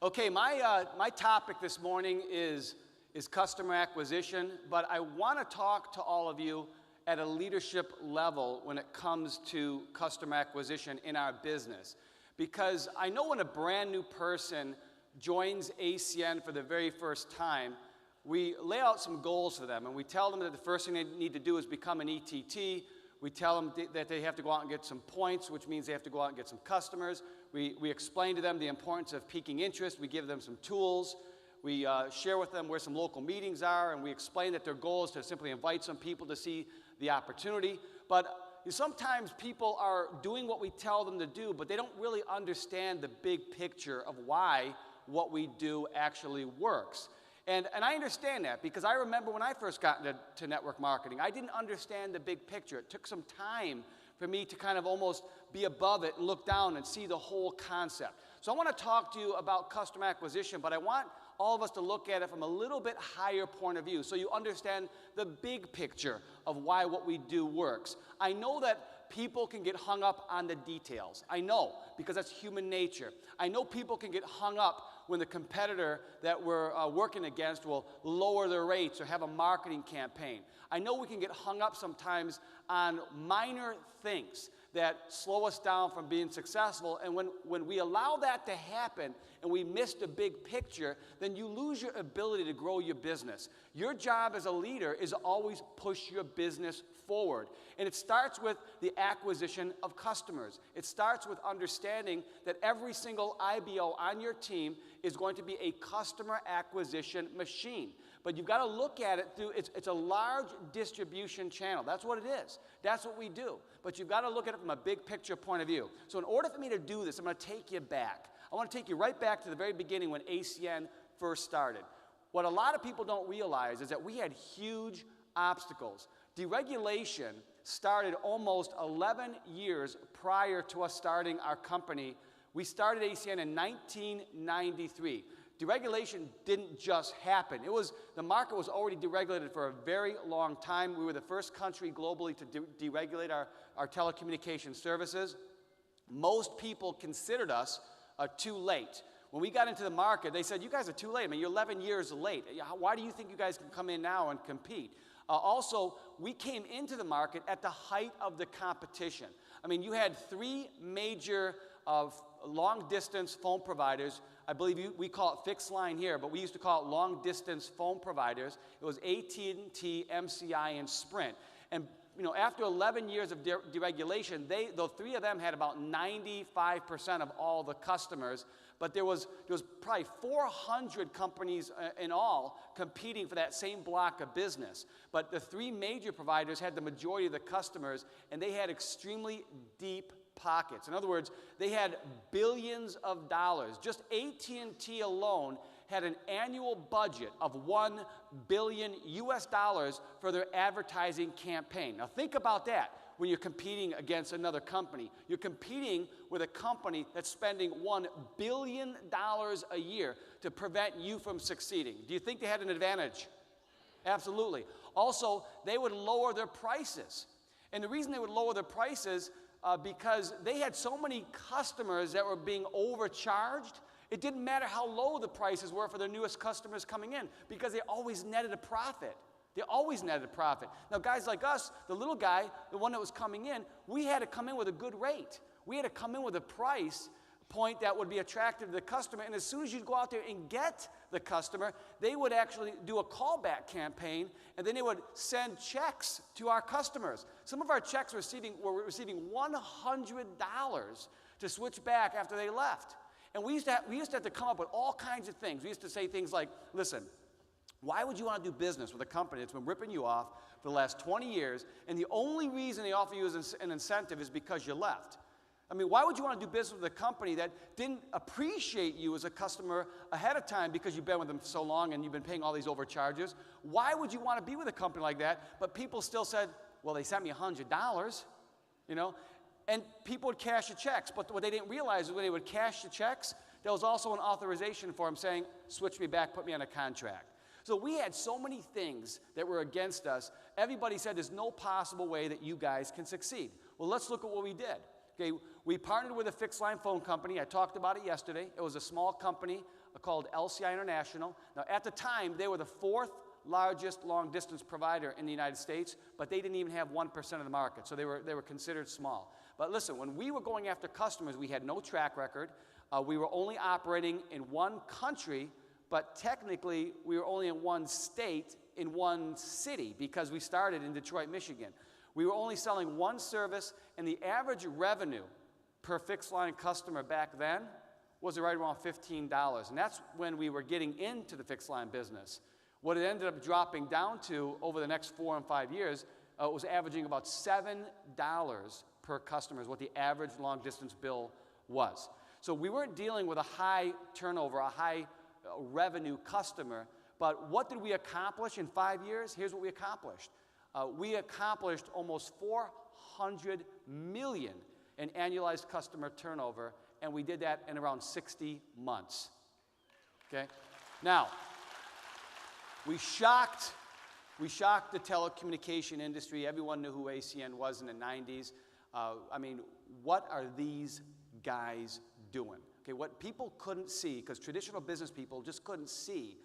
Okay, my topic this morning is customer acquisition, but I want to talk to all of you at a leadership level when it comes to customer acquisition in our business. Because I know when a brand new person joins ACN for the very first time, we lay out some goals for them, and we tell them that the first thing they need to do is become an ETT. We tell them that they have to go out and get some points, which means they have to go out and get some customers. We explain to them the importance of piquing interest. We give them some tools. We share with them where some local meetings are, and we explain that their goal is to simply invite some people to see the opportunity. But sometimes people are doing what we tell them to do, but they don't really understand the big picture of why what we do actually works. And I understand that because I remember when I first got into network marketing, I didn't understand the big picture. It took some time for me to kind of almost be above it and look down and see the whole concept. So I want to talk to you about customer acquisition, but I want all of us to look at it from a little bit higher point of view so you understand the big picture of why what we do works. I know that people can get hung up on the details. I know, because that's human nature. I know people can get hung up when the competitor that we're working against will lower their rates or have a marketing campaign. I know we can get hung up sometimes on minor things that slow us down from being successful, and when we allow that to happen and we miss the big picture, then you lose your ability to grow your business. Your job as a leader is to always push your business forward, and it starts with the acquisition of customers. It starts with understanding that every single IBO on your team is going to be a customer acquisition machine. But you've got to look at it through, it's a large distribution channel. That's what it is. That's what we do. But you've got to look at it from a big picture point of view. So in order for me to do this, I'm going to take you back. I want to take you right back to the very beginning when ACN first started. What a lot of people don't realize is that we had huge obstacles. Deregulation started almost 11 years prior to us starting our company. We started ACN in 1993. Deregulation didn't just happen. The market was already deregulated for a very long time. We were the first country globally to deregulate our telecommunication services. Most people considered us too late. When we got into the market, they said, you guys are too late. I mean, you're 11 years late. Why do you think you guys can come in now and compete? Also, we came into the market at the height of the competition. I mean, you had three major long-distance phone providers. I believe we call it fixed line here, but we used to call it long-distance phone providers. It was AT&T, MCI, and Sprint. And after 11 years of deregulation, the three of them had about 95% of all the customers. But there was probably 400 companies in all competing for that same block of business. But the three major providers had the majority of the customers, and they had extremely deep pockets. In other words, they had billions of dollars. Just AT&T alone had an annual budget of $1 billion for their advertising campaign. Now think about that when you're competing against another company. You're competing with a company that's spending $1 billion a year to prevent you from succeeding. Do you think they had an advantage? Absolutely. Also, they would lower their prices. And the reason they would lower their prices because they had so many customers that were being overcharged. It didn't matter how low the prices were for their newest customers coming in because they always netted a profit. They always netted a profit. Now, guys like us, the little guy, the one that was coming in, we had to come in with a good rate. We had to come in with a price point that would be attractive to the customer. And as soon as you'd go out there and get the customer, they would actually do a callback campaign, and then they would send checks to our customers. Some of our checks were receiving $100 to switch back after they left. And we used to have to come up with all kinds of things. We used to say things like, listen, why would you want to do business with a company that's been ripping you off for the last 20 years, and the only reason they offer you as an incentive is because you left? I mean, why would you want to do business with a company that didn't appreciate you as a customer ahead of time because you've been with them so long and you've been paying all these overcharges? Why would you want to be with a company like that? But people still said, well, they sent me $100, and people would cash the checks. But what they didn't realize is when they would cash the checks, there was also an authorization form saying, switch me back, put me on a contract. So we had so many things that were against us. Everybody said there's no possible way that you guys can succeed. Well, let's look at what we did. Okay, we partnered with a fixed line phone company. I talked about it yesterday. It was a small company called LCI International. Now, at the time, they were the fourth largest long-distance provider in the United States, but they didn't even have 1% of the market, so they were considered small. But listen, when we were going after customers, we had no track record. We were only operating in one country, but technically, we were only in one state, in one city, because we started in Detroit, Michigan. We were only selling one service, and the average revenue per fixed line customer back then was right around $15. And that's when we were getting into the fixed line business. What it ended up dropping down to over the next 4 and 5 years was averaging about $7 per customer is what the average long distance bill was. So we weren't dealing with a high turnover, a high revenue customer, but what did we accomplish in 5 years? Here's what we accomplished. We accomplished almost $400 million in annualized customer turnover, and we did that in around 60 months. Okay? Now, we shocked the telecommunication industry. Everyone knew who ACN was in the 90s. I mean, what are these guys doing? Okay, what people couldn't see, because traditional business people just couldn't see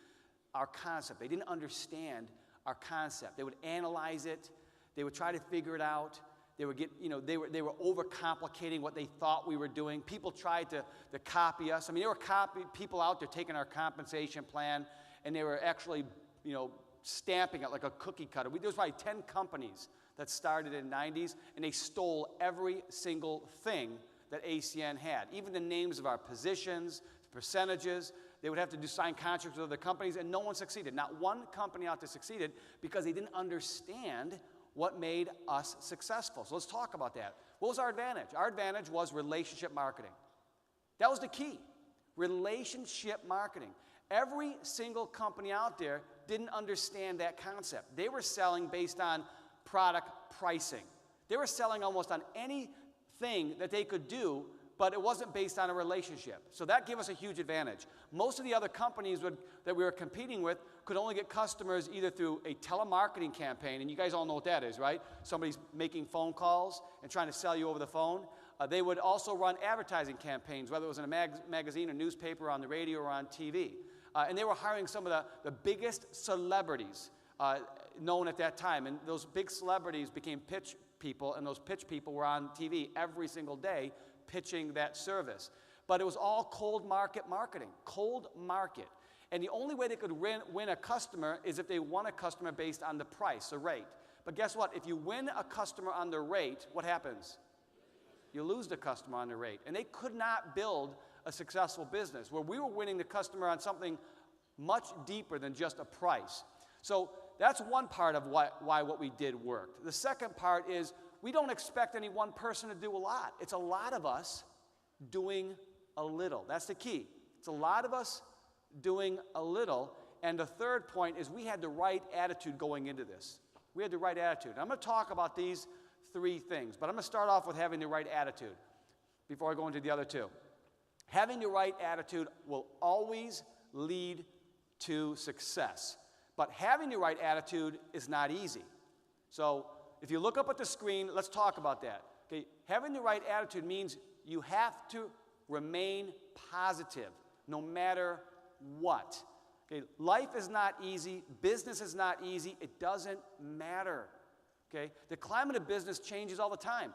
our concept. They didn't understand our concept. They would analyze it. They would try to figure it out. They would get, they were overcomplicating what they thought we were doing. People tried to copy us. I mean, there were people out there taking our compensation plan, and they were actually, stamping it like a cookie cutter. There was probably 10 companies that started in the 90s, and they stole every single thing that ACN had. Even the names of our positions, percentages. They would have to sign contracts with other companies, and no one succeeded. Not one company out there succeeded because they didn't understand what made us successful. So let's talk about that. What was our advantage? Our advantage was relationship marketing. That was the key. Relationship marketing. Every single company out there didn't understand that concept. They were selling based on product pricing. They were selling almost on anything that they could do, but it wasn't based on a relationship. So that gave us a huge advantage. Most of the other companies that we were competing with could only get customers either through a telemarketing campaign, and you guys all know what that is, right? Somebody's making phone calls and trying to sell you over the phone. They would also run advertising campaigns, whether it was in a magazine or newspaper, on the radio, or on TV. And they were hiring some of the biggest celebrities known at that time. And those big celebrities became pitch people, and those pitch people were on TV every single day pitching that service. But it was all cold market marketing, cold market. And the only way they could win a customer is if they won a customer based on the price, the rate. But guess what? If you win a customer on the rate, what happens? You lose the customer on the rate. And they could not build a successful business where we were winning the customer on something much deeper than just a price. So that's one part of why what we did worked. The second part is we don't expect any one person to do a lot. It's a lot of us doing a little. That's the key. It's a lot of us doing a little. And the third point is we had the right attitude going into this. We had the right attitude. I'm going to talk about these three things, but I'm going to start off with having the right attitude before I go into the other two. Having the right attitude will always lead to success, but having the right attitude is not easy. So if you look up at the screen, let's talk about that. Okay, having the right attitude means you have to remain positive no matter what. Okay, life is not easy, business is not easy, it doesn't matter. Okay, the climate of business changes all the time.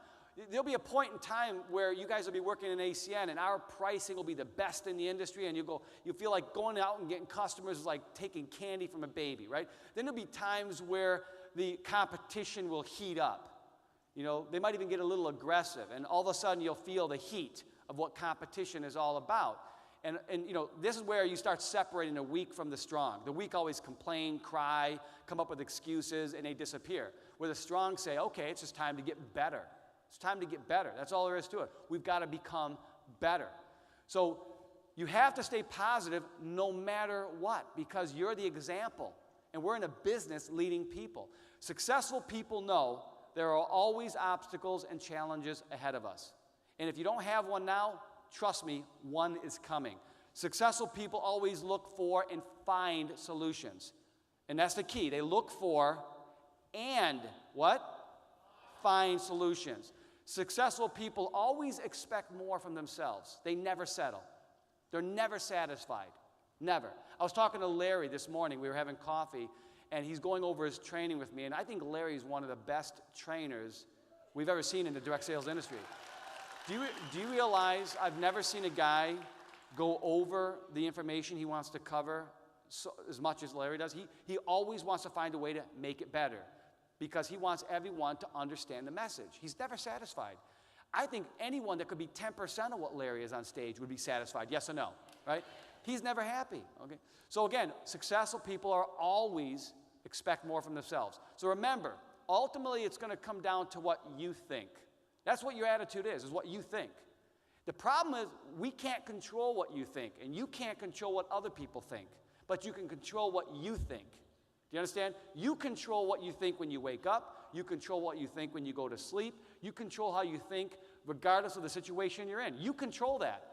There'll be a point in time where you guys will be working in ACN and our pricing will be the best in the industry, and you feel like going out and getting customers is like taking candy from a baby, right? Then there'll be times where the competition will heat up. They might even get a little aggressive, and all of a sudden you'll feel the heat of what competition is all about. And this is where you start separating the weak from the strong. The weak always complain, cry, come up with excuses, and they disappear. Where the strong say, okay, it's just time to get better. It's time to get better. That's all there is to it. We've got to become better. So you have to stay positive no matter what, because you're the example. And we're in a business leading people. Successful people know there are always obstacles and challenges ahead of us. And if you don't have one now, trust me, one is coming. Successful people always look for and find solutions. And that's the key. They look for and what? Find solutions. Successful people always expect more from themselves. They never settle. They're never satisfied. Never. I was talking to Larry this morning. We were having coffee, and he's going over his training with me, and I think Larry's one of the best trainers we've ever seen in the direct sales industry. Do you realize I've never seen a guy go over the information he wants to cover as much as Larry does? He always wants to find a way to make it better because he wants everyone to understand the message. He's never satisfied. I think anyone that could be 10% of what Larry is on stage would be satisfied, yes or no, right? He's never happy, okay? So again, successful people are always expect more from themselves. So remember, ultimately it's going to come down to what you think. That's what your attitude is what you think. The problem is we can't control what you think, and you can't control what other people think, but you can control what you think. Do you understand? You control what you think when you wake up. You control what you think when you go to sleep. You control how you think regardless of the situation you're in. You control that,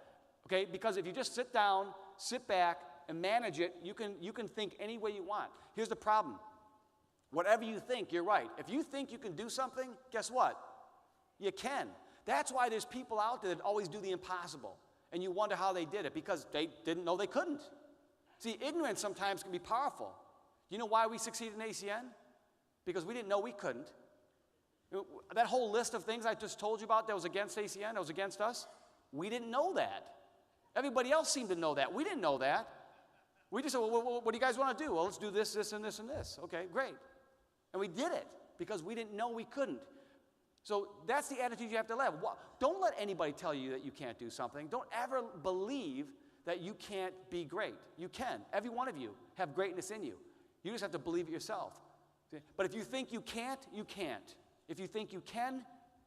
okay? Because if you just sit down, sit back, and manage it, you can think any way you want. Here's the problem. Whatever you think, you're right. If you think you can do something, guess what? You can. That's why there's people out there that always do the impossible, and you wonder how they did it, because they didn't know they couldn't. See, ignorance sometimes can be powerful. You know why we succeed in ACN? Because we didn't know we couldn't. That whole list of things I just told you about that was against ACN, that was against us, we didn't know that. Everybody else seemed to know that. We didn't know that. We just said, well, what do you guys want to do? Well, let's do this, this, and this, and this. Okay, great. And we did it because we didn't know we couldn't. So that's the attitude you have to have. Don't let anybody tell you that you can't do something. Don't ever believe that you can't be great. You can. Every one of you have greatness in you. You just have to believe it yourself. But if you think you can't, you can't. If you think you can,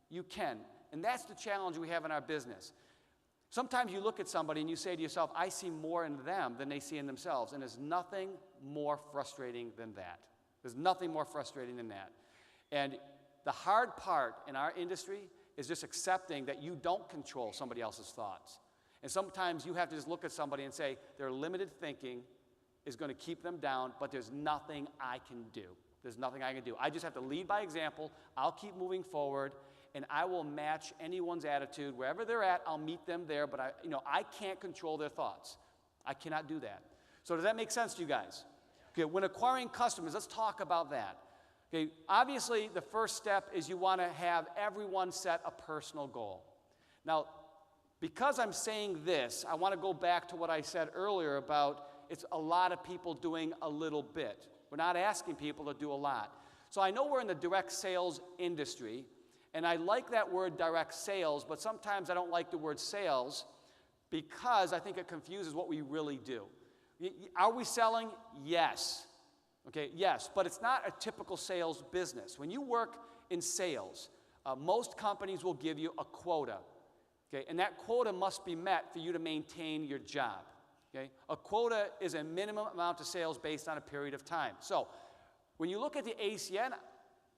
you can. And that's the challenge we have in our business. Sometimes you look at somebody and you say to yourself, I see more in them than they see in themselves. And there's nothing more frustrating than that. There's nothing more frustrating than that. And the hard part in our industry is just accepting that you don't control somebody else's thoughts. And sometimes you have to just look at somebody and say, their limited thinking is going to keep them down, but there's nothing I can do. There's nothing I can do. I just have to lead by example. I'll keep moving forward, and I will match anyone's attitude. Wherever they're at, I'll meet them there, but I can't control their thoughts. I cannot do that. So does that make sense to you guys? Okay, when acquiring customers, let's talk about that. Okay, obviously, the first step is you want to have everyone set a personal goal. Now, because I'm saying this, I want to go back to what I said earlier about it's a lot of people doing a little bit. We're not asking people to do a lot. So I know we're in the direct sales industry, and I like that word direct sales, but sometimes I don't like the word sales because I think it confuses what we really do. Are we selling? Yes. Okay, yes, but it's not a typical sales business. When you work in sales, most companies will give you a quota, okay, and that quota must be met for you to maintain your job, okay? A quota is a minimum amount of sales based on a period of time. So when you look at the ACN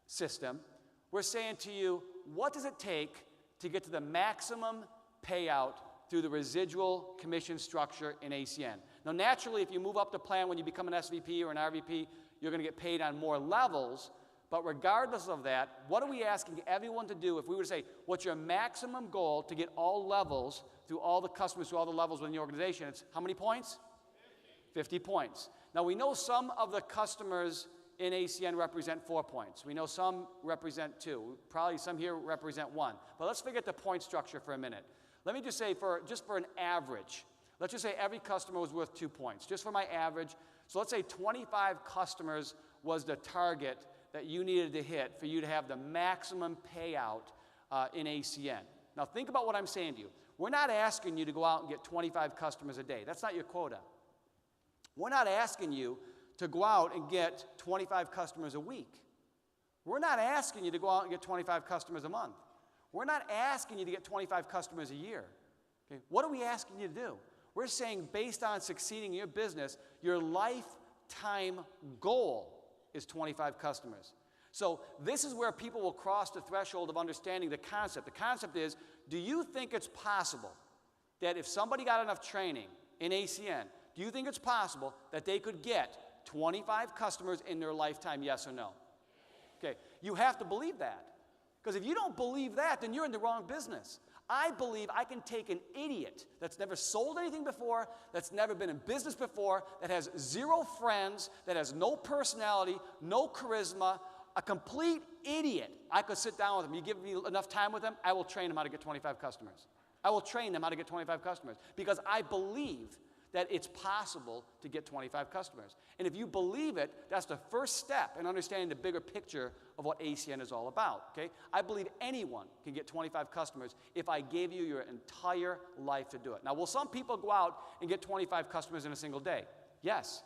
system, we're saying to you, what does it take to get to the maximum payout through the residual commission structure in ACN? Now, naturally, if you move up the plan when you become an SVP or an RVP, you're going to get paid on more levels, but regardless of that, what are we asking everyone to do if we were to say, what's your maximum goal to get all levels through all the customers, through all the levels within the organization? It's how many points? 50 points. Now, we know some of the customers in ACN represent 4 points. We know some represent 2. Probably some here represent 1. But let's forget the point structure for a minute. Let me just say, just for an average, let's just say every customer was worth 2 points, just for my average. So let's say 25 customers was the target that you needed to hit for you to have the maximum payout in ACN. Now think about what I'm saying to you. We're not asking you to go out and get 25 customers a day. That's not your quota. We're not asking you to go out and get 25 customers a week. We're not asking you to go out and get 25 customers a month. We're not asking you to get 25 customers a year. Okay? What are we asking you to do? We're saying based on succeeding in your business, your lifetime goal is 25 customers. So this is where people will cross the threshold of understanding the concept. The concept is, do you think it's possible that if somebody got enough training in ACN, do you think it's possible that they could get 25 customers in their lifetime, yes or no? Okay, you have to believe that. Because if you don't believe that, then you're in the wrong business. I believe I can take an idiot that's never sold anything before, that's never been in business before, that has zero friends, that has no personality, no charisma, a complete idiot. I could sit down with him. You give me enough time with him, I will train him how to get 25 customers. I will train them how to get 25 customers because I believe that it's possible to get 25 customers. And if you believe it, that's the first step in understanding the bigger picture of what ACN is all about, okay? I believe anyone can get 25 customers if I gave you your entire life to do it. Now, will some people go out and get 25 customers in a single day? Yes.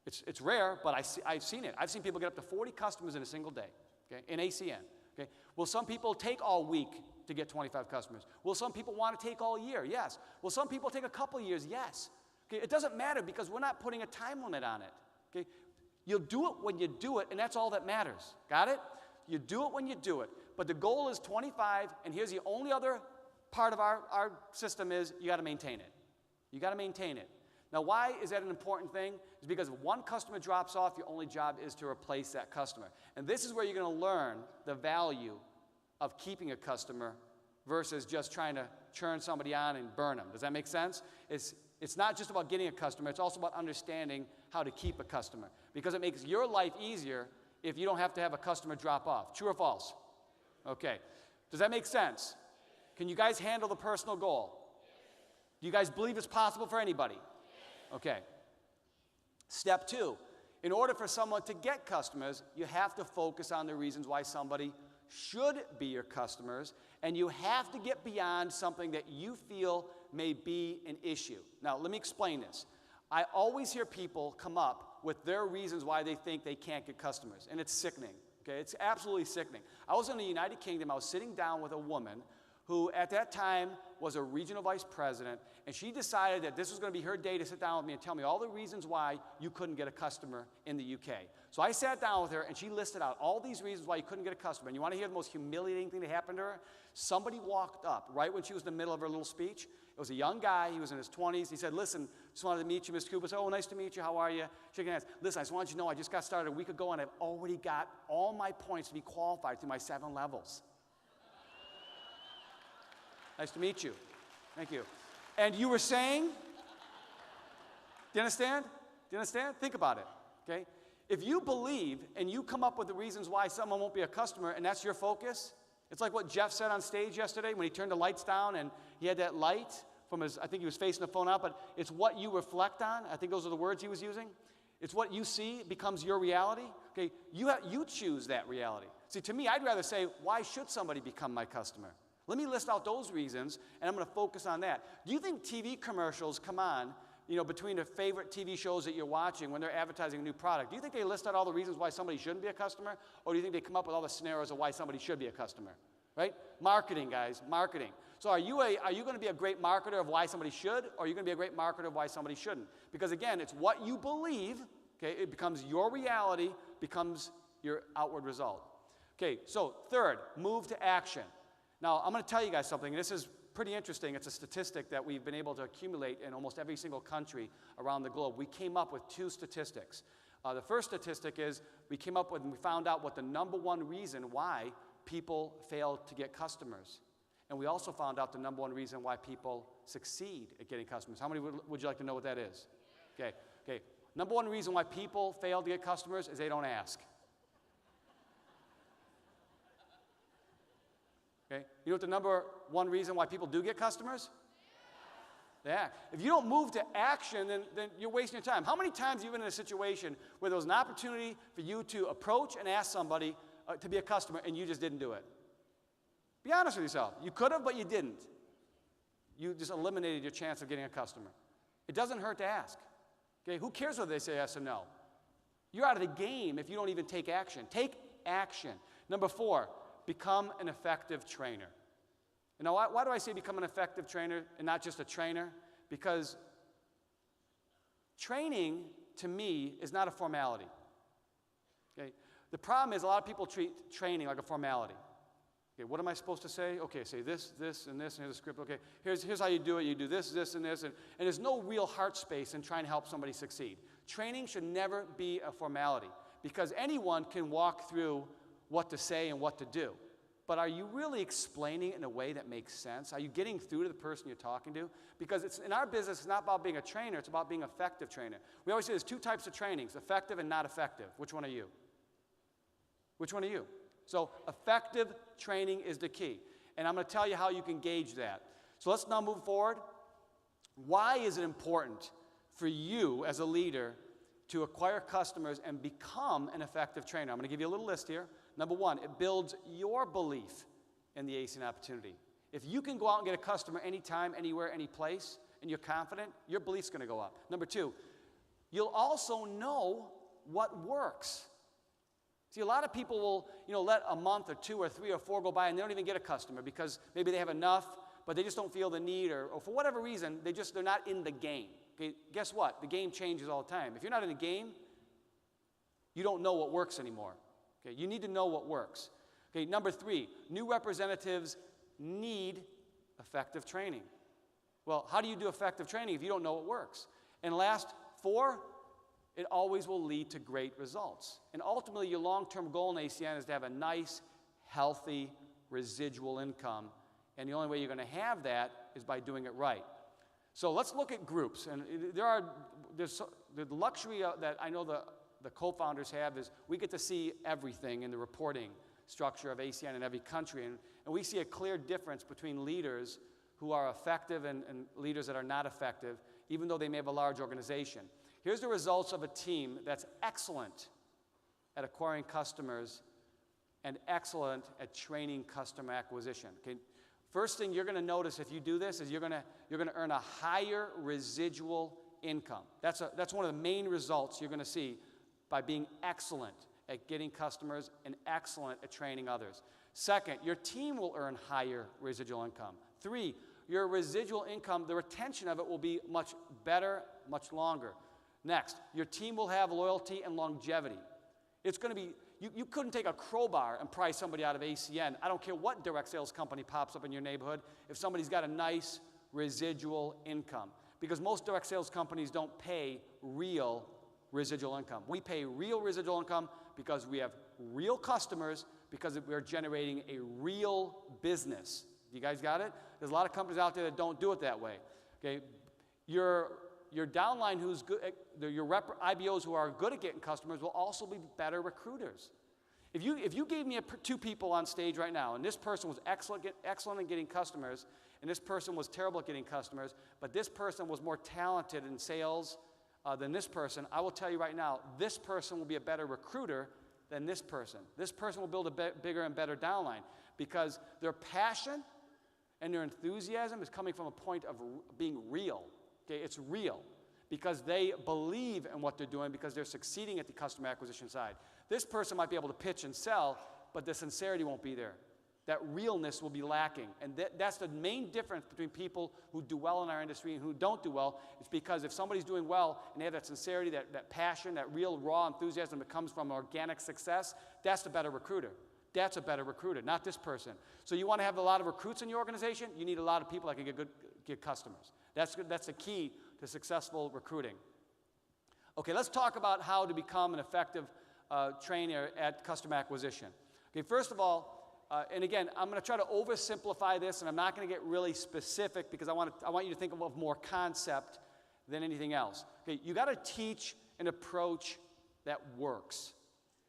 It's rare, but I've seen it. I've seen people get up to 40 customers in a single day, okay, in ACN, okay? Will some people take all week to get 25 customers? Will some people want to take all year? Yes. Will some people take a couple years? Yes. Okay, it doesn't matter because we're not putting a time limit on it. Okay? You'll do it when you do it, and that's all that matters. Got it? You do it when you do it. But the goal is 25, and here's the only other part of our system is you got to maintain it. You got to maintain it. Now, why is that an important thing? It's because if one customer drops off, your only job is to replace that customer. And this is where you're going to learn the value of keeping a customer versus just trying to churn somebody on and burn them. Does that make sense? It's not just about getting a customer, it's also about understanding how to keep a customer. Because it makes your life easier if you don't have to have a customer drop off. True or false? Okay. Does that make sense? Can you guys handle the personal goal? Do you guys believe it's possible for anybody? Okay. Step 2. In order for someone to get customers, you have to focus on the reasons why somebody should be your customers, and you have to get beyond something that you feel may be an issue. Now, let me explain this. I always hear people come up with their reasons why they think they can't get customers, and it's sickening. Okay? It's absolutely sickening. I was in the United Kingdom. I was sitting down with a woman who at that time was a regional vice president, and she decided that this was going to be her day to sit down with me and tell me all the reasons why you couldn't get a customer in the UK. So I sat down with her, and she listed out all these reasons why you couldn't get a customer. And you want to hear the most humiliating thing that happened to her? Somebody walked up right when she was in the middle of her little speech. It was a young guy. He was in his 20s. He said, listen, just wanted to meet you, Mr. Cupisz. Oh, nice to meet you. How are you? Shaking hands. Listen, I just wanted you to know I just got started a week ago, and I've already got all my points to be qualified through my 7 levels. Nice to meet you. Thank you. And you were saying? Do you understand? Do you understand? Think about it, okay? If you believe and you come up with the reasons why someone won't be a customer and that's your focus, it's like what Jeff said on stage yesterday when he turned the lights down and he had that light from his, I think he was facing the phone out, but it's what you reflect on. I think those are the words he was using. It's what you see becomes your reality. Okay, you choose that reality. See, to me, I'd rather say, why should somebody become my customer? Let me list out those reasons, and I'm going to focus on that. Do you think TV commercials come on, between the favorite TV shows that you're watching when they're advertising a new product? Do you think they list out all the reasons why somebody shouldn't be a customer? Or do you think they come up with all the scenarios of why somebody should be a customer? Right? Marketing, guys, marketing. So are you going to be a great marketer of why somebody should, or are you going to be a great marketer of why somebody shouldn't? Because again, it's what you believe, okay? It becomes your reality, becomes your outward result. Okay, so third, move to action. Now, I'm going to tell you guys something. This is pretty interesting. It's a statistic that we've been able to accumulate in almost every single country around the globe. We came up with 2 statistics. The first statistic is we found out what the #1 reason why people fail to get customers. And we also found out the #1 reason why people succeed at getting customers. How many would you like to know what that is? Okay. #1 reason why people fail to get customers is they don't ask. Okay? You know what the #1 reason why people do get customers? Yeah. If you don't move to action, then you're wasting your time. How many times have you been in a situation where there was an opportunity for you to approach and ask somebody to be a customer and you just didn't do it? Be honest with yourself. You could have, but you didn't. You just eliminated your chance of getting a customer. It doesn't hurt to ask. Okay? Who cares whether they say yes or no? You're out of the game if you don't even take action. Take action. #4. Become an effective trainer. You know, why do I say become an effective trainer and not just a trainer? Because training, to me, is not a formality. Okay? The problem is a lot of people treat training like a formality. Okay, what am I supposed to say? Okay, say this, this, and this, and here's the script. Okay, here's how you do it. You do this, this, and this. And there's no real heart space in trying to help somebody succeed. Training should never be a formality because anyone can walk through what to say and what to do. but are you really explaining it in a way that makes sense? Are you getting through to the person you're talking to? Because in our business, it's not about being a trainer, it's about being an effective trainer. We always say there's two types of trainings, effective and not effective. Which one are you? Which one are you? So effective training is the key. And I'm going to tell you how you can gauge that. So let's now move forward. Why is it important for you as a leader to acquire customers and become an effective trainer? I'm going to give you a little list here. Number one, it builds your belief in the ACN opportunity. If you can go out and get a customer anytime, anywhere, any place, and you're confident, your belief's going to go up. Number two, you'll also know what works. See, a lot of people will, let a month or 2 or 3 or 4 go by and they don't even get a customer because maybe they have enough, but they just don't feel the need, or for whatever reason, they're not in the game. Okay, guess what? The game changes all the time. If you're not in the game, you don't know what works anymore. Okay, you need to know what works. Okay, number 3, new representatives need effective training. Well, how do you do effective training if you don't know what works? And last 4, it always will lead to great results. And ultimately, your long-term goal in ACN is to have a nice, healthy, residual income. And the only way you're going to have that is by doing it right. So let's look at groups. And there's the luxury that I know the co-founders have is we get to see everything in the reporting structure of ACN in every country. And we see a clear difference between leaders who are effective and leaders that are not effective, even though they may have a large organization. Here's the results of a team that's excellent at acquiring customers and excellent at training customer acquisition. Okay? First thing you're going to notice if you do this is you're going to earn a higher residual income. That's one of the main results you're going to see by being excellent at getting customers and excellent at training others. Second, your team will earn higher residual income. 3, your residual income, the retention of it will be much better, much longer. Next, your team will have loyalty and longevity. It's going to be, you couldn't take a crowbar and pry somebody out of ACN. I don't care what direct sales company pops up in your neighborhood if somebody's got a nice residual income. Because most direct sales companies don't pay real residual income. We pay real residual income because we have real customers, because we're generating a real business. You guys got it? There's a lot of companies out there that don't do it that way. Okay, your downline who's good, your IBOs who are good at getting customers will also be better recruiters. If you gave me 2 people on stage right now, and this person was excellent at getting customers, and this person was terrible at getting customers, but this person was more talented in sales than this person, I will tell you right now, this person will be a better recruiter than this person. This person will build a bigger and better downline because their passion and their enthusiasm is coming from a point of being real. Okay, it's real because they believe in what they're doing because they're succeeding at the customer acquisition side. This person might be able to pitch and sell, but the sincerity won't be there. That realness will be lacking. And that's the main difference between people who do well in our industry and who don't do well. It's because if somebody's doing well and they have that sincerity, that passion, that real raw enthusiasm that comes from organic success, that's the better recruiter. That's a better recruiter, not this person. So you want to have a lot of recruits in your organization, you need a lot of people that can get customers. That's the key to successful recruiting. Okay, let's talk about how to become an effective trainer at customer acquisition. Okay, first of all, and again, I'm going to try to oversimplify this, and I'm not going to get really specific because I want you to think of more concept than anything else. Okay, you got to teach an approach that works.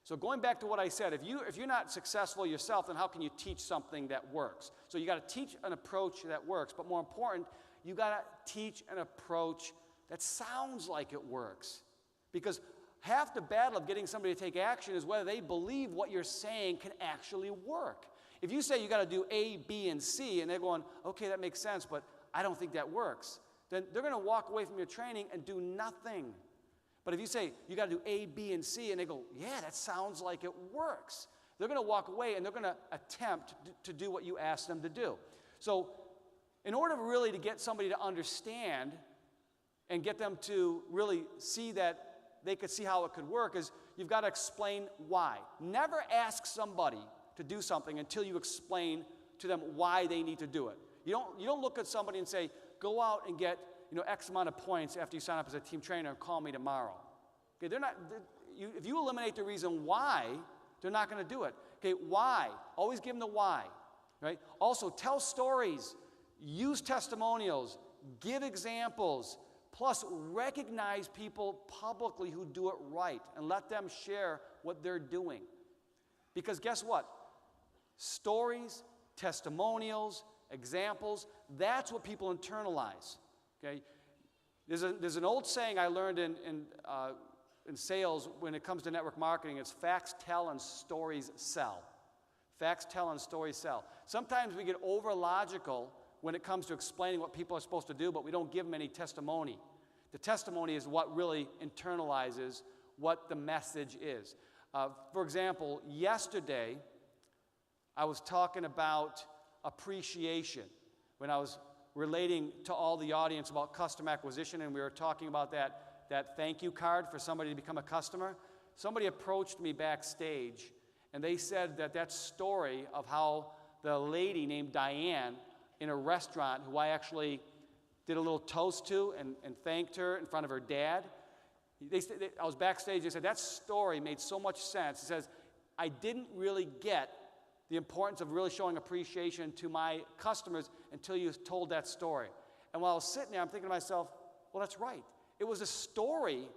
So going back to what I said, if you're not successful yourself, then how can you teach something that works? So you got to teach an approach that works, but more important, you got to teach an approach that sounds like it works. Because half the battle of getting somebody to take action is whether they believe what you're saying can actually work. If you say you got to do A, B, and C, and they're going, okay, that makes sense, but I don't think that works, then they're going to walk away from your training and do nothing. But if you say you got to do A, B, and C, and they go, yeah, that sounds like it works, they're going to walk away and they're going to attempt to do what you ask them to do. So in order really to get somebody to understand and get them to really see that they could see how it could work is you've got to explain why. Never ask somebody to do something until you explain to them why they need to do it. You don't look at somebody and say, go out and get X amount of points after you sign up as a team trainer and call me tomorrow. Okay, if you eliminate the reason why, they're not going to do it. Okay, why? Always give them the why, right? Also, tell stories, use testimonials, give examples, plus recognize people publicly who do it right and let them share what they're doing. Because guess what? Stories, testimonials, examples, that's what people internalize, okay? There's an old saying I learned in sales when it comes to network marketing. It's facts tell and stories sell. Facts tell and stories sell. Sometimes we get over logical when it comes to explaining what people are supposed to do, but we don't give them any testimony. The testimony is what really internalizes what the message is. For example, yesterday I was talking about appreciation when I was relating to all the audience about customer acquisition, and we were talking about that thank you card for somebody to become a customer. Somebody approached me backstage, and they said that story of how the lady named Diane in a restaurant, who I actually did a little toast to and thanked her in front of her dad. I was backstage, they said, that story made so much sense. It says, I didn't really get the importance of really showing appreciation to my customers until you told that story. And while I was sitting there, I'm thinking to myself, well, that's right. It was a story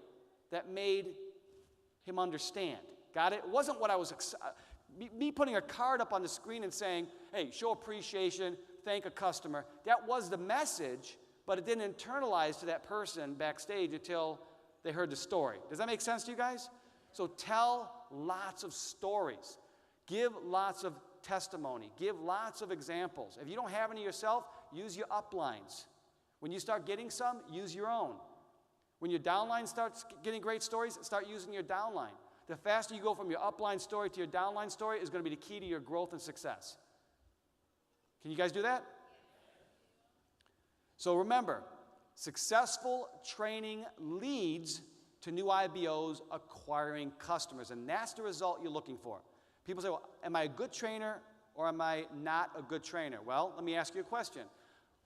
that made him understand. Got it? It wasn't what I was, me putting a card up on the screen and saying, hey, show appreciation, thank a customer. That was the message, but it didn't internalize to that person backstage until they heard the story. Does that make sense to you guys? So tell lots of stories. Give lots of testimony. Give lots of examples. If you don't have any yourself, use your uplines. When you start getting some, use your own. When your downline starts getting great stories, start using your downline. The faster you go from your upline story to your downline story is going to be the key to your growth and success. Can you guys do that? So remember, successful training leads to new IBOs acquiring customers, and that's the result you're looking for. People say, well, am I a good trainer or am I not a good trainer? Well, let me ask you a question.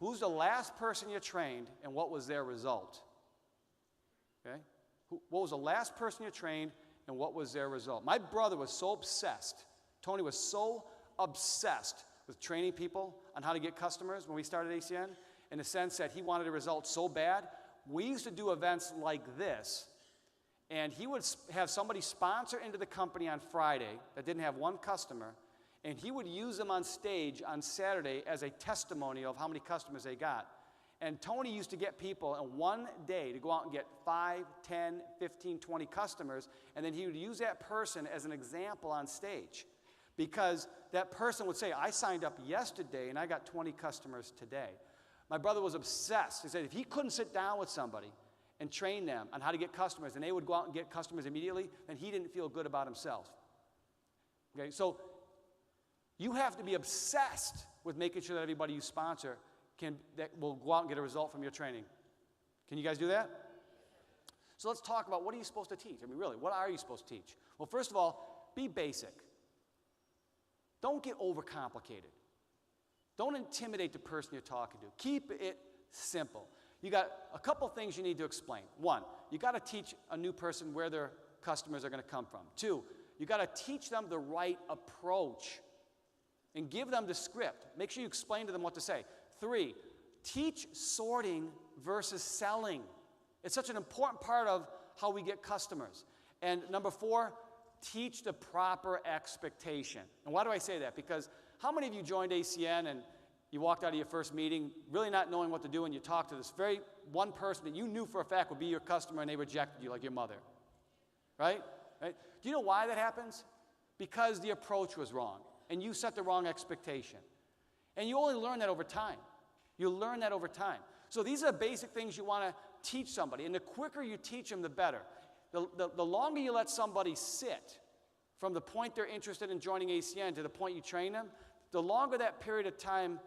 Who's the last person you trained and what was their result? Okay? What was the last person you trained and what was their result? My brother was so obsessed. Tony was so obsessed with training people on how to get customers when we started ACN, in the sense that he wanted a result so bad. We used to do events like this, and he would have somebody sponsor into the company on Friday that didn't have one customer, and he would use them on stage on Saturday as a testimonial of how many customers they got. And Tony used to get people in one day to go out and get 5, 10, 15, 20 customers, and then he would use that person as an example on stage. Because that person would say, I signed up yesterday and I got 20 customers today. My brother was obsessed. He said if he couldn't sit down with somebody and train them on how to get customers, and they would go out and get customers immediately, then he didn't feel good about himself. Okay, so you have to be obsessed with making sure that everybody you sponsor that will go out and get a result from your training. Can you guys do that? So let's talk about what are you supposed to teach? I mean, really, what are you supposed to teach? Well, first of all, be basic. Don't get overcomplicated. Don't intimidate the person you're talking to. Keep it simple. You got a couple things you need to explain. One, you got to teach a new person where their customers are going to come from. Two, you got to teach them the right approach and give them the script. Make sure you explain to them what to say. Three, teach sorting versus selling. It's such an important part of how we get customers. And number four, teach the proper expectation. And why do I say that? Because how many of you joined ACN and you walked out of your first meeting really not knowing what to do, and you talked to this very one person that you knew for a fact would be your customer, and they rejected you like your mother? Right? Do you know why that happens? Because the approach was wrong, and you set the wrong expectation. And you only learn that over time. You learn that over time. So these are basic things you want to teach somebody, and the quicker you teach them, the better. The longer you let somebody sit from the point they're interested in joining ACN to the point you train them, the longer that period of time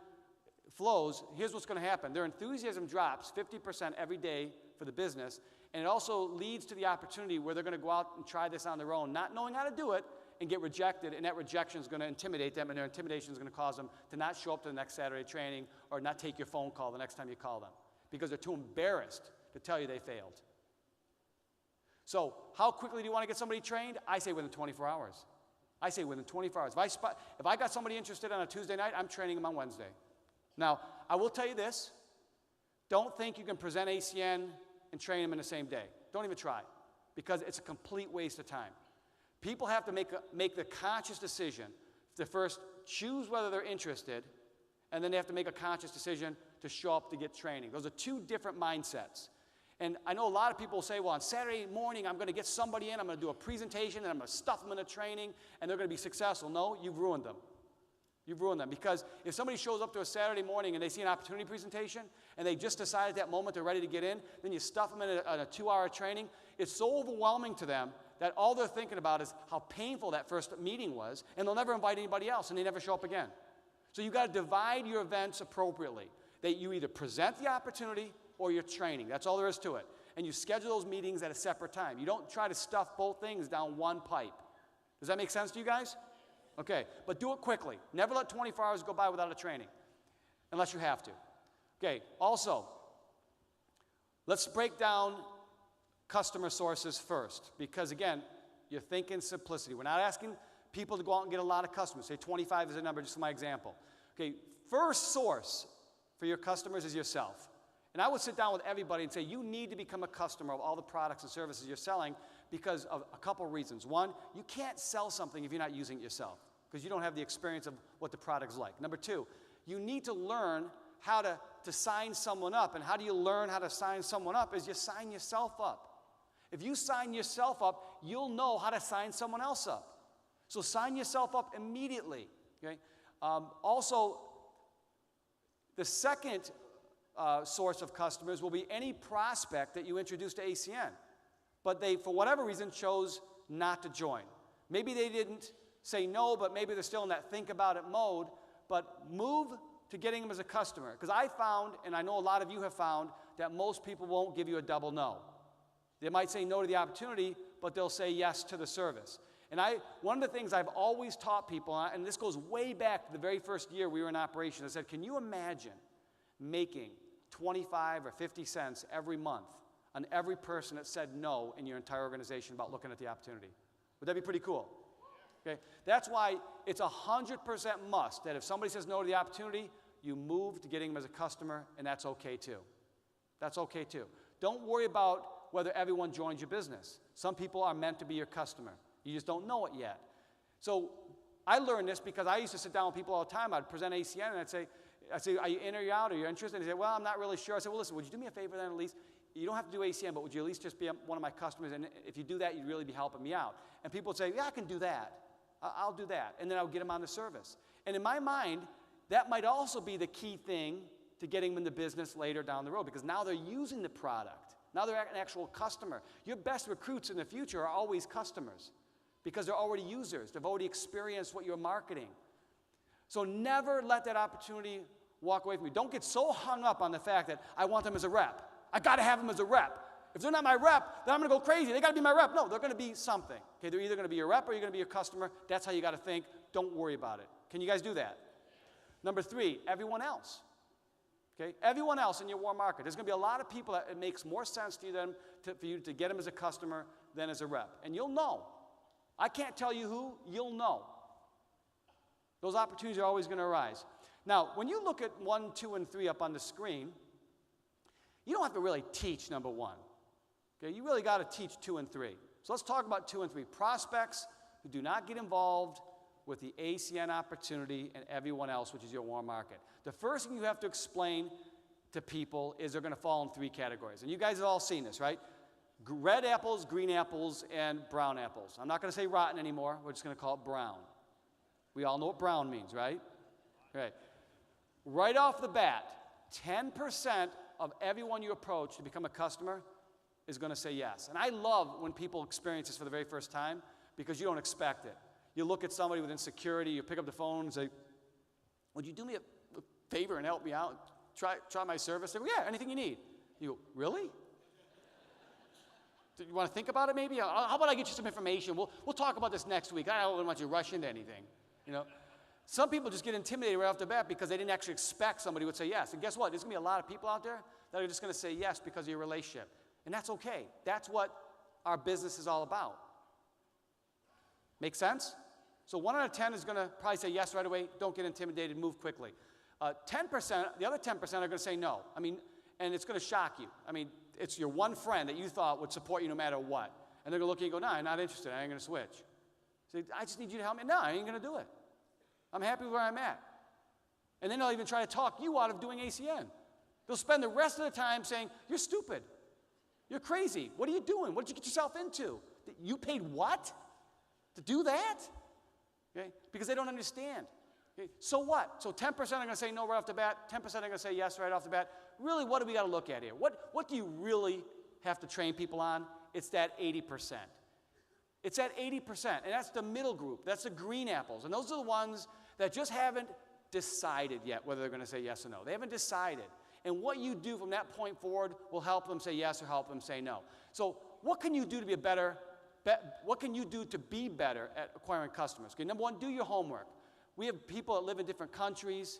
flows, here's what's going to happen. Their enthusiasm drops 50% every day for the business, and it also leads to the opportunity where they're going to go out and try this on their own, not knowing how to do it, and get rejected, and that rejection is going to intimidate them, and their intimidation is going to cause them to not show up to the next Saturday training or not take your phone call the next time you call them because they're too embarrassed to tell you they failed. So how quickly do you want to get somebody trained? I say within 24 hours. I say within 24 hours. If I got somebody interested on a Tuesday night, I'm training them on Wednesday. Now, I will tell you this. Don't think you can present ACN and train them in the same day. Don't even try, because it's a complete waste of time. People have to make the conscious decision to first choose whether they're interested, and then they have to make a conscious decision to show up to get training. Those are two different mindsets. And I know a lot of people say, well, on Saturday morning, I'm going to get somebody in, I'm going to do a presentation, and I'm going to stuff them into training, and they're going to be successful. No, you've ruined them. You've ruined them. Because if somebody shows up to a Saturday morning and they see an opportunity presentation, and they just decide at that moment they're ready to get in, then you stuff them in a 2-hour training, it's so overwhelming to them that all they're thinking about is how painful that first meeting was, and they'll never invite anybody else, and they never show up again. So you've got to divide your events appropriately, that you either present the opportunity or your training. That's all there is to it. And you schedule those meetings at a separate time. You don't try to stuff both things down one pipe. Does that make sense to you guys? Okay, but do it quickly. Never let 24 hours go by without a training, unless you have to. Okay, also, let's break down customer sources first, because again, you're thinking simplicity. We're not asking people to go out and get a lot of customers. Say 25 is a number, just for my example. Okay, first source for your customers is yourself. And I would sit down with everybody and say, you need to become a customer of all the products and services you're selling because of a couple of reasons. One, you can't sell something if you're not using it yourself, because you don't have the experience of what the product's like. Number two, you need to learn how to sign someone up. And how do you learn how to sign someone up? Is you sign yourself up. If you sign yourself up, you'll know how to sign someone else up. So sign yourself up immediately. Okay? Also, the second source of customers will be any prospect that you introduce to ACN, but they, for whatever reason, chose not to join. Maybe they didn't say no, but maybe they're still in that think about it mode, but move to getting them as a customer. Because I found, and I know a lot of you have found, that most people won't give you a double no. They might say no to the opportunity, but they'll say yes to the service. And one of the things I've always taught people, and this goes way back to the very first year we were in operation, I said, can you imagine making 25 or 50 cents every month on every person that said no in your entire organization about looking at the opportunity? Would that be pretty cool? Okay? That's why it's 100% must that if somebody says no to the opportunity, you move to getting them as a customer, and that's okay too. That's okay too. Don't worry about whether everyone joins your business. Some people are meant to be your customer. You just don't know it yet. So I learned this because I used to sit down with people all the time. I'd present ACN, and I'd say, are you in or you out? Are you interested? And they'd say, well, I'm not really sure. I said, well, listen, would you do me a favor then at least? You don't have to do ACN, but would you at least just be one of my customers? And if you do that, you'd really be helping me out. And people would say, yeah, I can do that. I'll do that. And then I would get them on the service. And in my mind, that might also be the key thing to getting them into business later down the road, because now they're using the product. Now they're an actual customer. Your best recruits in the future are always customers because they're already users. They've already experienced what you're marketing. So never let that opportunity walk away from you. Don't get so hung up on the fact that I want them as a rep. I got to have them as a rep. If they're not my rep, then I'm going to go crazy. They got to be my rep. No, they're going to be something. Okay, they're either going to be your rep or you're going to be your customer. That's how you got to think. Don't worry about it. Can you guys do that? Number three, everyone else. Okay, everyone else in your warm market. There's going to be a lot of people that it makes more sense to them for you to get them as a customer than as a rep. And you'll know. I can't tell you who. You'll know. Those opportunities are always going to arise. Now, when you look at 1, 2, and 3 up on the screen, you don't have to really teach number 1. Okay, you really got to teach 2 and 3. So let's talk about 2 and 3. Prospects who do not get involved with the ACN opportunity and everyone else, which is your warm market. The first thing you have to explain to people is they're going to fall in 3 categories. And you guys have all seen this, right? Red apples, green apples, and brown apples. I'm not going to say rotten anymore. We're just going to call it brown. We all know what brown means, right? Right. Right off the bat, 10% of everyone you approach to become a customer is going to say yes. And I love when people experience this for the very first time because you don't expect it. You look at somebody with insecurity, you pick up the phone and say, would you do me a favor and help me out? Try my service? They go, yeah, anything you need. You go, really? Do you want to think about it maybe? How about I get you some information? We'll talk about this next week. I don't want you to rush into anything. You know? Some people just get intimidated right off the bat because they didn't actually expect somebody would say yes. And guess what? There's going to be a lot of people out there that are just going to say yes because of your relationship. And that's okay. That's what our business is all about. Make sense? So 1 out of 10 is going to probably say yes right away. Don't get intimidated. Move quickly. 10%, the other 10% are going to say no. I mean, and it's going to shock you. I mean, it's your one friend that you thought would support you no matter what. And they're going to look at you and go, no, I'm not interested. I ain't going to switch. Say, I just need you to help me. No, I ain't going to do it. I'm happy where I'm at. And then they'll even try to talk you out of doing ACN. They'll spend the rest of the time saying, you're stupid. You're crazy. What are you doing? What did you get yourself into? You paid what? To do that? Okay? Because they don't understand. Okay? So what? So 10% are going to say no right off the bat. 10% are going to say yes right off the bat. Really, what do we got to look at here? What do you really have to train people on? It's that 80%. It's that 80%. And that's the middle group. That's the green apples. And those are the ones that just haven't decided yet whether they're going to say yes or no. They haven't decided. And what you do from that point forward will help them say yes or help them say no. So what can you do to be what can you do to be better at acquiring customers? Okay, number one, do your homework. We have people that live in different countries.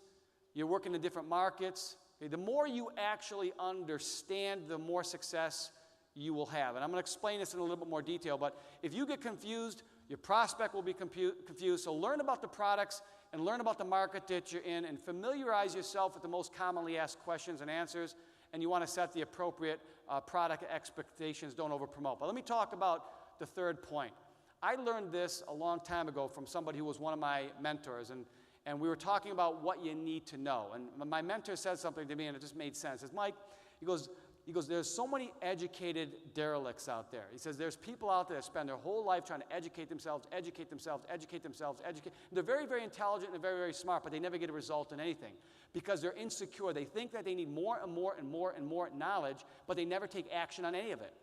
You're working in different markets. Okay, the more you actually understand, the more success you will have. And I'm going to explain this in a little bit more detail, but if you get confused, your prospect will be confused. So learn about the products and learn about the market that you're in and familiarize yourself with the most commonly asked questions and answers, and you want to set the appropriate product expectations. Don't overpromote. But let me talk about the third point. I learned this a long time ago from somebody who was one of my mentors, and we were talking about what you need to know. And my mentor said something to me, and it just made sense. He says, Mike, he goes, there's so many educated derelicts out there. He says, there's people out there that spend their whole life trying to educate themselves. And they're very, very intelligent and very, very smart, but they never get a result in anything because they're insecure. They think that they need more and more and more and more knowledge, but they never take action on any of it.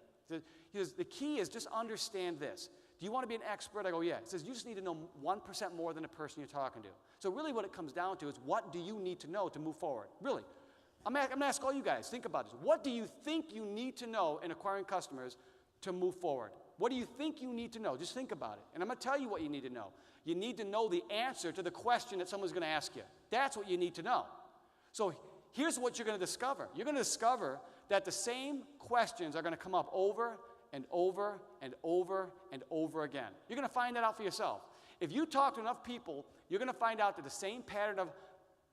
He says, the key is just understand this. Do you want to be an expert? I go, yeah. He says, you just need to know 1% more than the person you're talking to. So really what it comes down to is what do you need to know to move forward? Really. I'm going to ask all you guys, think about this. What do you think you need to know in acquiring customers to move forward? What do you think you need to know? Just think about it. And I'm going to tell you what you need to know. You need to know the answer to the question that someone's going to ask you. That's what you need to know. So here's what you're going to discover. You're going to discover that the same questions are going to come up over and over and over and over again. You're going to find that out for yourself. If you talk to enough people, you're going to find out that the same pattern of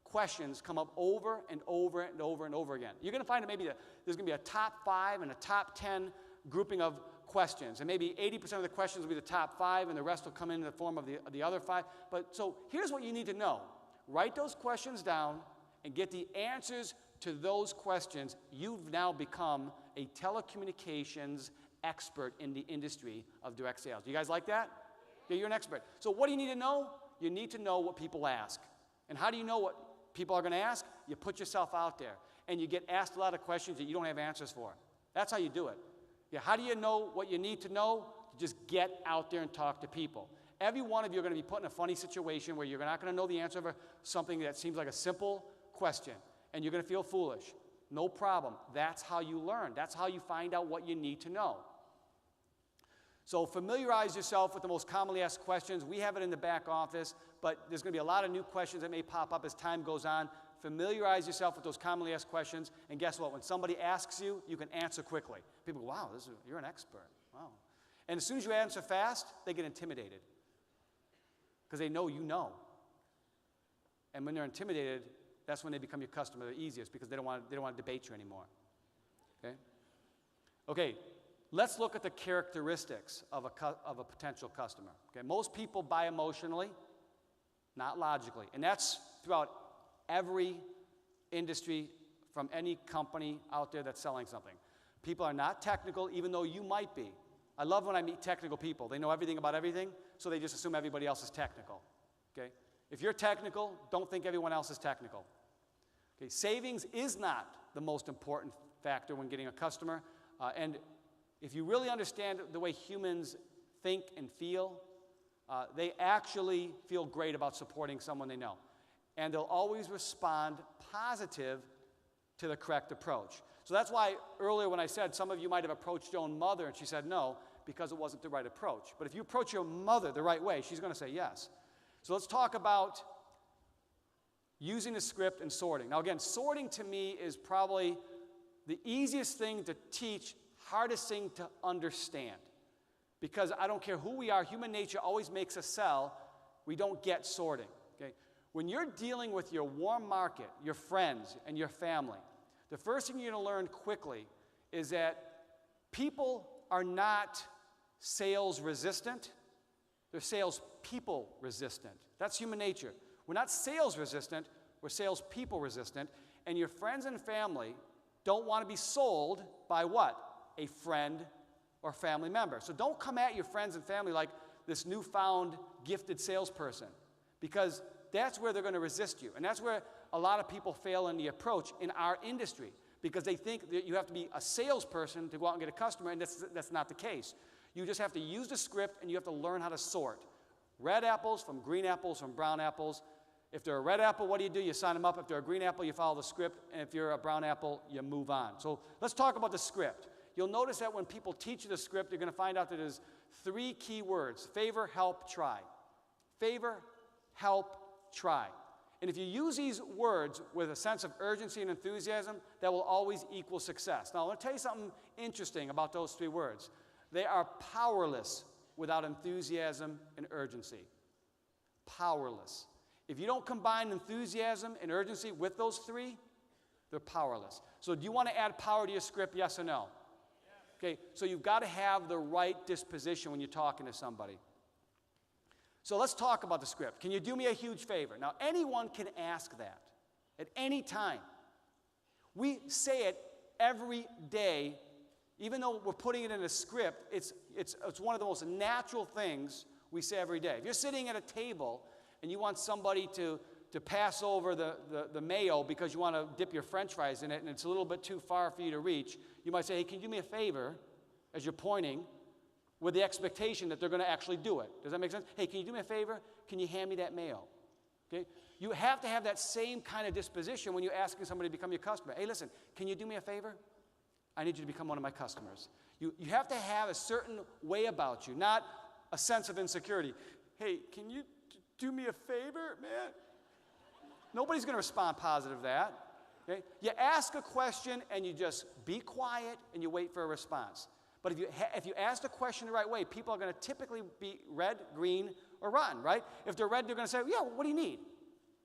questions come up over and over and over and over again. You're going to find that maybe there's going to be a top 5 and a top 10 grouping of questions. And maybe 80% of the questions will be the top 5 and the rest will come in the form of the other 5. But so here's what you need to know. Write those questions down and get the answers to those questions. You've now become a telecommunications expert in the industry of direct sales. Do you guys like that? Yeah, you're an expert. So what do you need to know? You need to know what people ask. And how do you know what people are going to ask? You put yourself out there, and you get asked a lot of questions that you don't have answers for. That's how you do it. Yeah, how do you know what you need to know? You just get out there and talk to people. Every one of you are going to be put in a funny situation where you're not going to know the answer for something that seems like a simple question, and you're going to feel foolish. No problem. That's how you learn. That's how you find out what you need to know. So familiarize yourself with the most commonly asked questions. We have it in the back office, but there's going to be a lot of new questions that may pop up as time goes on. Familiarize yourself with those commonly asked questions, and guess what? When somebody asks you, you can answer quickly. People go, wow, you're an expert. Wow. And as soon as you answer fast, they get intimidated because they know you know. And when they're intimidated, that's when they become your customer the easiest because they don't want to debate you anymore. Okay. Let's look at the characteristics of a potential customer. Okay, most people buy emotionally, not logically. And that's throughout every industry from any company out there that's selling something. People are not technical, even though you might be. I love when I meet technical people. They know everything about everything, so they just assume everybody else is technical. Okay? If you're technical, don't think everyone else is technical. Okay, savings is not the most important factor when getting a customer. And if you really understand the way humans think and feel, they actually feel great about supporting someone they know. And they'll always respond positive to the correct approach. So that's why earlier when I said some of you might have approached your own mother and she said no, because it wasn't the right approach. But if you approach your mother the right way, she's going to say yes. So let's talk about using the script and sorting. Now again, sorting to me is probably the easiest thing to teach, hardest thing to understand. Because I don't care who we are, human nature always makes us sell we don't get sorting. Okay? When you're dealing with your warm market, your friends and your family, the first thing you're going to learn quickly is that people are not sales resistant. They're sales people resistant. That's human nature. We're not sales resistant, we're sales people resistant. And your friends and family don't want to be sold by what? A friend or family member. So don't come at your friends and family like this newfound gifted salesperson, because that's where they're going to resist you. And that's where a lot of people fail in the approach in our industry, because they think that you have to be a salesperson to go out and get a customer, and that's not the case. You just have to use the script, and you have to learn how to sort red apples from green apples from brown apples. If they're a red apple, what do? You sign them up. If they're a green apple, you follow the script. And if you're a brown apple, you move on. So let's talk about the script. You'll notice that when people teach you the script, you're going to find out that there's 3 key words: favor, help, try. Favor, help, try. And if you use these words with a sense of urgency and enthusiasm, that will always equal success. Now, I want to tell you something interesting about those 3 words. They are powerless without enthusiasm and urgency. Powerless. If you don't combine enthusiasm and urgency with those 3, they're powerless. So do you want to add power to your script, yes or no? Okay, so you've got to have the right disposition when you're talking to somebody. So let's talk about the script. Can you do me a huge favor? Now, anyone can ask that at any time. We say it every day. Even though we're putting it in a script, it's one of the most natural things we say every day. If you're sitting at a table and you want somebody to pass over the mayo because you want to dip your french fries in it and it's a little bit too far for you to reach, you might say, hey, can you do me a favor, as you're pointing, with the expectation that they're going to actually do it. Does that make sense? Hey, can you do me a favor? Can you hand me that mayo? Okay? You have to have that same kind of disposition when you're asking somebody to become your customer. Hey, listen, can you do me a favor? I need you to become one of my customers. You have to have a certain way about you, not a sense of insecurity. Hey, can you do me a favor, man? Nobody's going to respond positive to that. Okay? You ask a question and you just be quiet and you wait for a response. But if you ask the question the right way, people are going to typically be red, green, or rotten, right? If they're red, they're going to say, yeah, what do you need?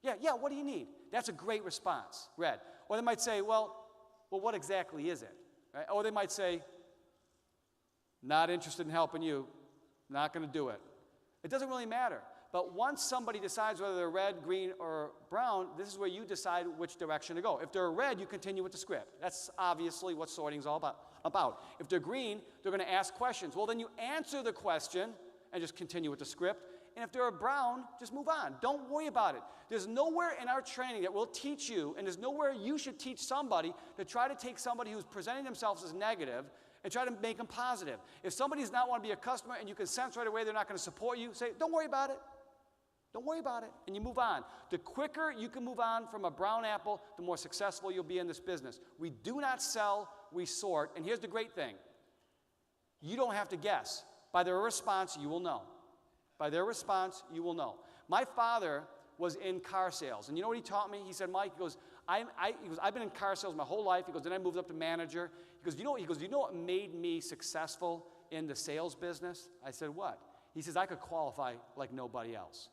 Yeah, what do you need? That's a great response, red. Or they might say, well, what exactly is it? Right? Or they might say, not interested in helping you, not going to do it. It doesn't really matter. But once somebody decides whether they're red, green, or brown, this is where you decide which direction to go. If they're red, you continue with the script. That's obviously what sorting is all about. If they're green, they're going to ask questions. Well, then you answer the question and just continue with the script. And if they're a brown, just move on. Don't worry about it. There's nowhere in our training that will teach you, and there's nowhere you should teach somebody to try to take somebody who's presenting themselves as negative and try to make them positive. If somebody does not want to be a customer and you can sense right away they're not going to support you, say, don't worry about it. Don't worry about it, and you move on. The quicker you can move on from a brown apple, the more successful you'll be in this business. We do not sell, we sort, and here's the great thing. You don't have to guess. By their response, you will know. By their response, you will know. My father was in car sales, and you know what he taught me? He said, Mike, he goes, I've been in car sales my whole life. He goes, then I moved up to manager. He goes, you know what made me successful in the sales business? I said, what? He says, I could qualify like nobody else.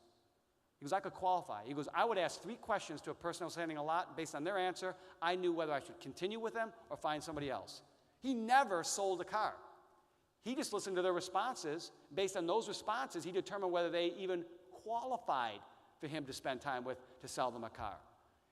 He goes, I could qualify. He goes, I would ask 3 questions to a person I was handling a lot. Based on their answer, I knew whether I should continue with them or find somebody else. He never sold a car. He just listened to their responses. Based on those responses, he determined whether they even qualified for him to spend time with to sell them a car.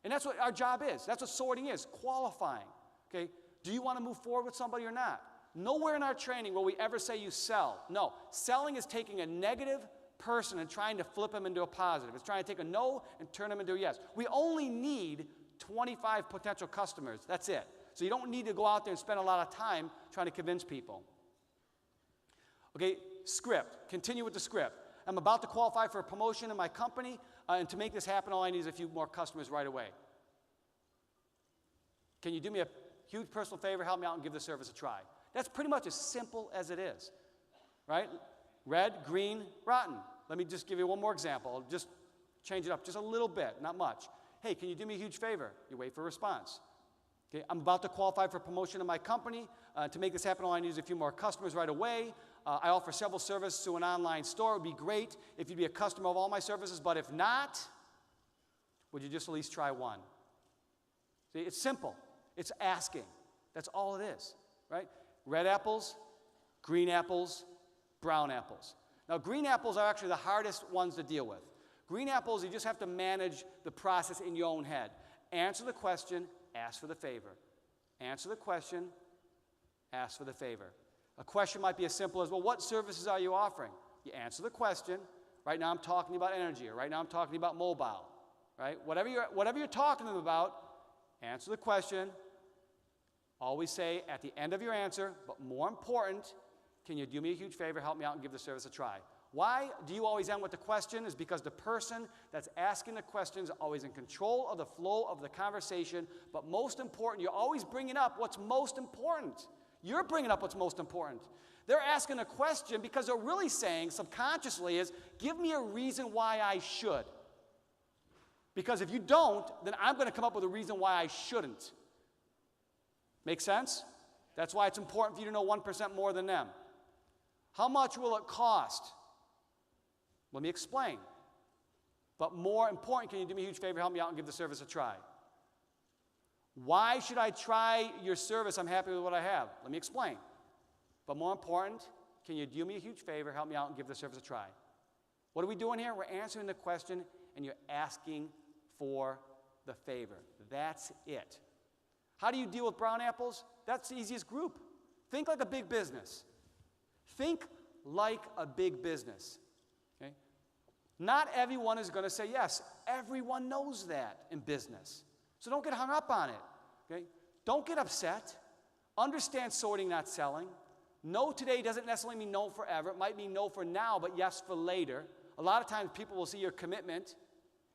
And that's what our job is. That's what sorting is, qualifying. Okay? Do you want to move forward with somebody or not? Nowhere in our training will we ever say you sell. No, selling is taking a negative person and trying to flip them into a positive. It's trying to take a no and turn them into a yes. We only need 25 potential customers. That's it. So you don't need to go out there and spend a lot of time trying to convince people. Okay, script. Continue with the script. I'm about to qualify for a promotion in my company, and to make this happen, all I need is a few more customers right away. Can you do me a huge personal favor, help me out and give the service a try? That's pretty much as simple as it is, right? Red, green, rotten. Let me just give you one more example. I'll just change it up just a little bit, not much. Hey, can you do me a huge favor? You wait for a response. Okay, I'm about to qualify for promotion in my company. To make this happen, all I need is a few more customers right away. I offer several services to an online store. It would be great if you'd be a customer of all my services, but if not, would you just at least try one? See, it's simple. It's asking. That's all it is, right? Red apples, green apples, brown apples. Now, green apples are actually the hardest ones to deal with. Green apples, you just have to manage the process in your own head. Answer the question, ask for the favor. Answer the question, ask for the favor. A question might be as simple as, well, what services are you offering? You answer the question. Right now I'm talking about energy, or right now I'm talking about mobile, right? Whatever you're talking to them about, answer the question. Always say at the end of your answer, but more important, can you do me a huge favor, help me out and give the service a try? Why do you always end with the question? Is because the person that's asking the question is always in control of the flow of the conversation, but most important, you're always bringing up what's most important. You're bringing up what's most important. They're asking a question because they're really saying subconsciously is, give me a reason why I should. Because if you don't, then I'm going to come up with a reason why I shouldn't. Make sense? That's why it's important for you to know 1% more than them. How much will it cost? Let me explain. But more important, can you do me a huge favor, help me out and give the service a try? Why should I try your service? I'm happy with what I have. Let me explain. But more important, can you do me a huge favor, help me out and give the service a try? What are we doing here? We're answering the question and you're asking for the favor. That's it. How do you deal with brown apples? That's the easiest group. Think like a big business. Think like a big business. Okay? Not everyone is going to say yes. Everyone knows that in business. So don't get hung up on it. Okay? Don't get upset. Understand sorting, not selling. No today doesn't necessarily mean no forever. It might mean no for now, but yes for later. A lot of times people will see your commitment.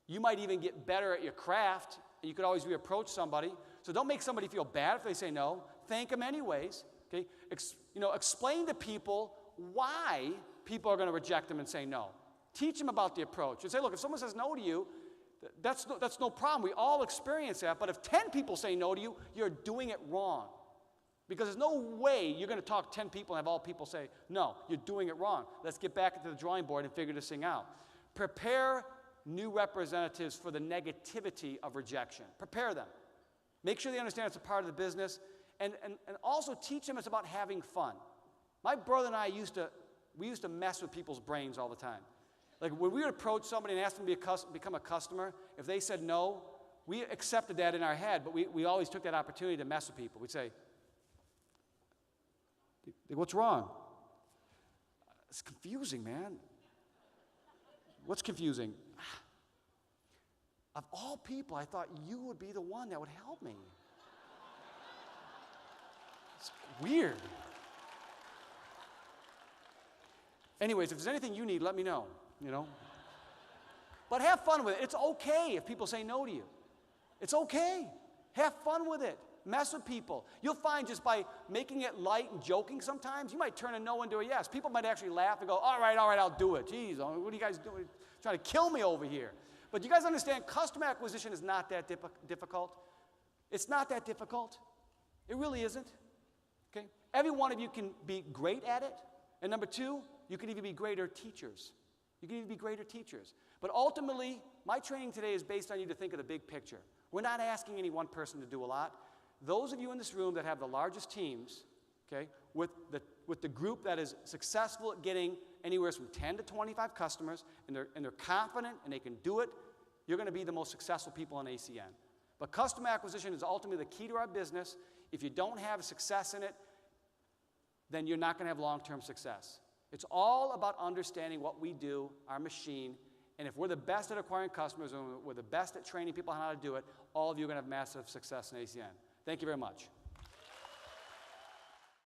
You might even get better at your craft, and you could always reapproach somebody. So don't make somebody feel bad if they say no. Thank them anyways. Okay? Explain to people why people are going to reject them and say no. Teach them about the approach. And say, look, if someone says no to you, that's no problem. We all experience that. But if 10 people say no to you, you're doing it wrong. Because there's no way you're going to talk to 10 people and have all people say, no, you're doing it wrong. Let's get back into the drawing board and figure this thing out. Prepare new representatives for the negativity of rejection. Prepare them. Make sure they understand it's a part of the business. And also teach them it's about having fun. My brother and I used to mess with people's brains all the time. Like when we would approach somebody and ask them to become a customer, if they said no, we accepted that in our head, but we always took that opportunity to mess with people. We'd say, what's wrong? It's confusing, man. What's confusing? Of all people, I thought you would be the one that would help me. It's weird. Anyways, if there's anything you need, let me know, But have fun with it. It's okay if people say no to you. It's okay. Have fun with it. Mess with people. You'll find just by making it light and joking sometimes, you might turn a no into a yes. People might actually laugh and go, all right, I'll do it. Jeez, what are you guys doing? Trying to kill me over here. But you guys understand, customer acquisition is not that difficult. It's not that difficult. It really isn't. Okay? Every one of you can be great at it. And number two, you can even be greater teachers. You can even be greater teachers. But ultimately, my training today is based on you to think of the big picture. We're not asking any one person to do a lot. Those of you in this room that have the largest teams, okay, with the group that is successful at getting anywhere from 10 to 25 customers, and they're confident and they can do it, you're going to be the most successful people in ACN. But customer acquisition is ultimately the key to our business. If you don't have success in it, then you're not going to have long-term success. It's all about understanding what we do, our machine, and if we're the best at acquiring customers and we're the best at training people on how to do it, all of you are going to have massive success in ACN. Thank you very much.